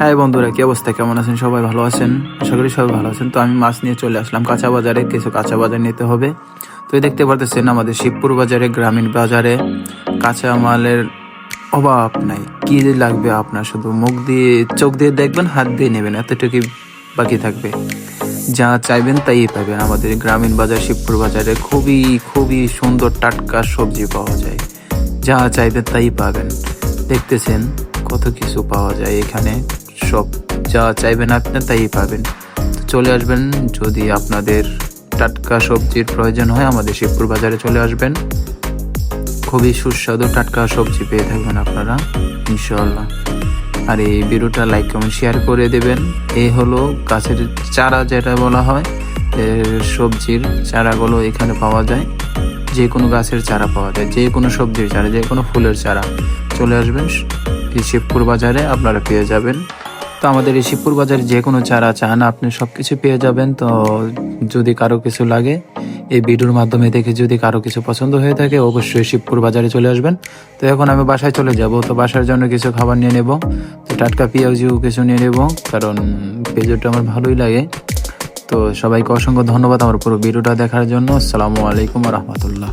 হ্যাঁ বন্ধুরা, কি অবস্থা, কেমন আছেন? সবাই ভালো আছেন? আশা করি সবাই ভালো আছেন। তো আমি মাছ নিয়ে চলে আসলাম কাঁচা বাজারে, কিছু কাঁচা বাজার নিতে হবে। তো এই দেখতে পারতেছেন আমাদের শিবপুর বাজারে, গ্রামীণ বাজারে কাঁচা মালের অভাব নাই। কি লাগবে আপনার, শুধু মুখ দিয়ে চোখ দিয়ে দেখবেন, হাত দিয়ে নেবেন, এতটুকুই বাকি থাকবে। যা চাইবেন তাই পাবেন। আমাদের গ্রামীণ বাজার শিবপুর বাজারে খুবই খুবই সুন্দর টাটকা সবজি পাওয়া যায়। যা চাইবেন তাই পাবেন। দেখতেছেন কত কিছু পাওয়া যায় এখানে। সব যা চাইবেন আপনি তাই পাবেন। তো চলে আসবেন, যদি আপনাদের টাটকা সবজির প্রয়োজন হয় আমাদের শিবপুর বাজারে চলে আসবেন। খুবই সুস্বাদু টাটকা সবজি পেয়ে থাকবেন আপনারা ইনশাআল্লাহ। আর এই ভিডিওটা লাইক কমেন্ট শেয়ার করে দেবেন। এই হলো গাছের চারা, যেটা বলা হয় সবজির চারাগুলো এখানে পাওয়া যায়। যে কোনো গাছের চারা পাওয়া যায়, যে কোনো সবজির চারা, যে কোনো ফুলের চারা। চলে আসবেন এই শিবপুর বাজারে, আপনারা পেয়ে যাবেন। তো আমাদের এই শিবপুর বাজারে যে কোনো চারা চান আপনি সব কিছু পেয়ে যাবেন। তো যদি কারো কিছু লাগে, এই ভিডিওর মাধ্যমে দেখে যদি কারো কিছু পছন্দ হয়ে থাকে, অবশ্যই শিবপুর বাজারে চলে আসবেন। তো এখন আমি বাসায় চলে যাব। তো বাসার জন্য কিছু খাবার নিয়ে নেব। তো টাটকা পেঁয়াজও কিছু নিয়ে নেব, কারণ পেঁয়াজটা আমার ভালোই লাগে। তো সবাইকে অসংখ্য ধন্যবাদ আমার পুরো ভিডিওটা দেখার জন্য। আসসালামু আলাইকুম রহমতুল্লাহ।